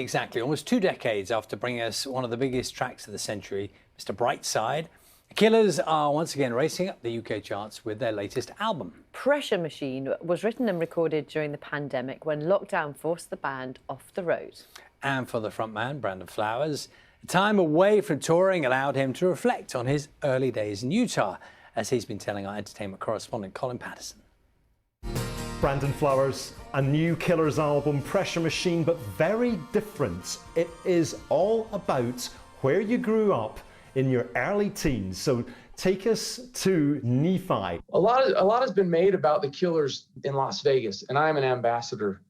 Exactly, almost 2 decades after bringing us one of the biggest tracks of the century, Mr. Brightside, the Killers are once again racing up the UK charts with their latest album. Pressure Machine was written and recorded during the pandemic when lockdown forced the band off the road. And for the frontman, Brandon Flowers, a time away from touring allowed him to reflect on his early days in Utah, as he's been telling our entertainment correspondent Colin Paterson. Brandon Flowers, a new Killers album, Pressure Machine, but very different. It is all about where you grew up in your early teens. So take us to Nephi. A lot has been made about the Killers in Las Vegas, and I'm an ambassador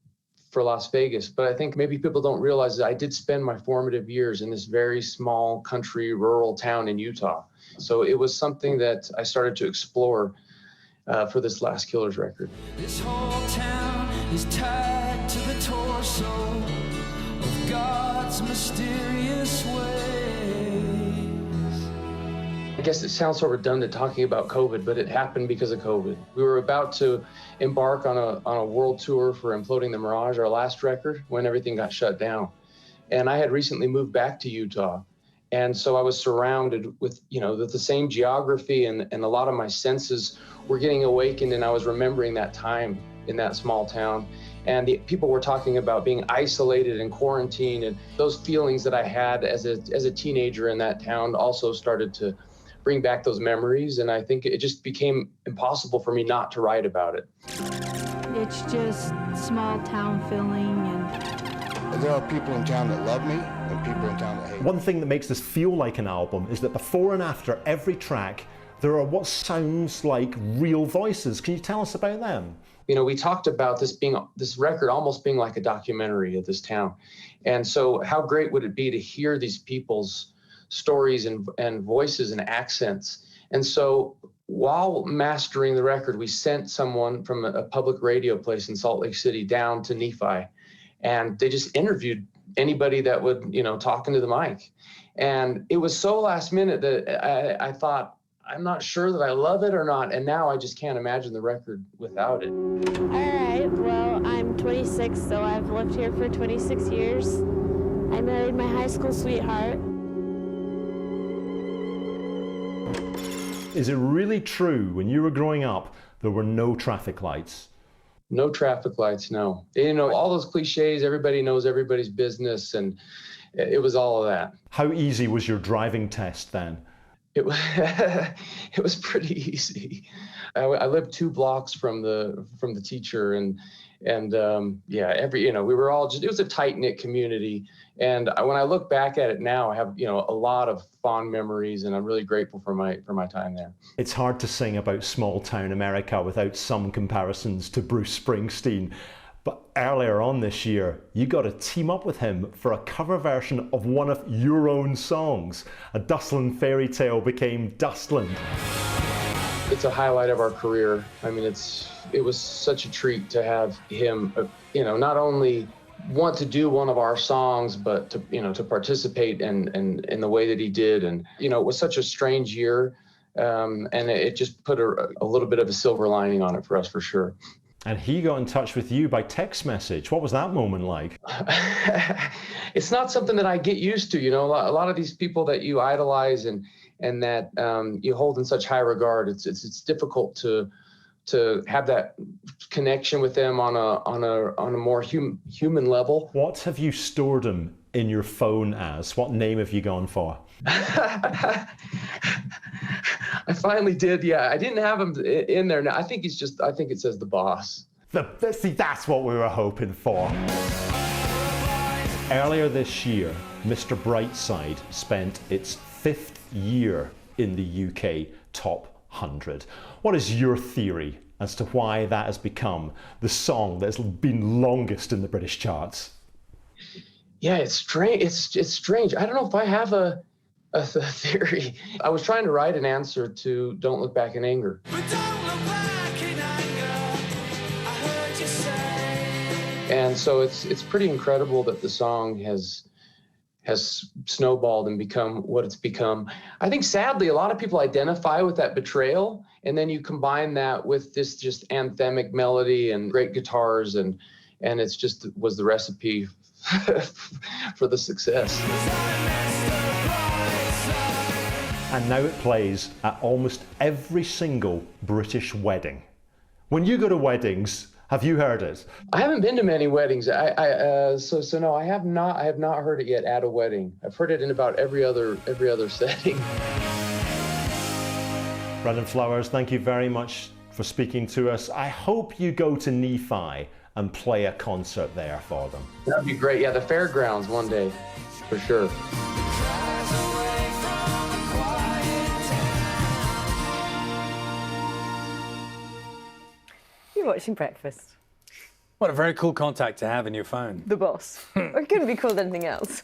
for Las Vegas, but I think maybe people don't realize that I did spend my formative years in this very small country rural town in Utah. So it was something that I started to explore for this last Killers record. This whole town is tied to the torso of God's mysterious ways. I guess it sounds so redundant talking about COVID, but it happened because of COVID. We were about to embark on a world tour for Imploding the Mirage, our last record, when everything got shut down. And I had recently moved back to Utah. And so I was surrounded with, the same geography, and a lot of my senses were getting awakened, and I was remembering that time in that small town. And the people were talking about being isolated and quarantined, and those feelings that I had as a teenager in that town also started to bring back those memories. And I think it just became impossible for me not to write about it. It's just small town feeling, and there are people in town that love me and people in town that hate me. One thing that makes this feel like an album is that before and after every track, there are what sounds like real voices. Can you tell us about them? We talked about this record almost being like a documentary of this town. And so how great would it be to hear these people's stories and voices and accents? And so while mastering the record, we sent someone from a public radio place in Salt Lake City down to Nephi, and they just interviewed anybody that would, talk into the mic. And it was so last minute that I thought, I'm not sure that I love it or not. And now I just can't imagine the record without it. all right, well, I'm 26, so I've lived here for 26 years. I married my high school sweetheart. Is it really true when you were growing up, there were no traffic lights? No traffic lights, no. All those cliches, everybody knows everybody's business, and it was all of that. How easy was your driving test then? It was, it was pretty easy. I lived 2 blocks from the teacher, and we were all just, it was a tight-knit community. And when I look back at it now, I have, a lot of fond memories, and I'm really grateful for my time there. It's hard to sing about small-town America without some comparisons to Bruce Springsteen. But earlier on this year, you got to team up with him for a cover version of one of your own songs. A Dustland fairy tale became Dustland. It's a highlight of our career. I mean, it was such a treat to have him, not only want to do one of our songs, but to participate in the way that he did. And, it was such a strange year, and it just put a little bit of a silver lining on it for us, for sure. And he got in touch with you by text message. What was that moment like? It's not something that I get used to. A lot of these people that you idolize and that you hold in such high regard, it's difficult to have that connection with them on a more human level. What have you stored him in your phone as? What name have you gone for? I finally did. Yeah, I didn't have him in there. Now I think it says the boss. See, that's what we were hoping for. Earlier this year, Mr. Brightside spent its 5th year in the UK Top 100. What is your theory as to why that has become the song that's been longest in the British charts? Yeah, it's strange. It's strange. I don't know if I have a theory. I was trying to write an answer to Don't Look Back in Anger. But don't look back in anger, I heard you say. And so it's pretty incredible that the song has snowballed and become what it's become. I think sadly a lot of people identify with that betrayal, and then you combine that with this just anthemic melody and great guitars, and it's just was the recipe for the success. And now it plays at almost every single British wedding. When you go to weddings, have you heard it? I haven't been to many weddings. So no, I have not. I have not heard it yet at a wedding. I've heard it in about every other setting. Brandon Flowers, thank you very much for speaking to us. I hope you go to Nephi and play a concert there for them. That'd be great. Yeah, the fairgrounds one day, for sure. You're watching Breakfast. What a very cool contact to have in your phone. The boss. Or it couldn't be called anything else.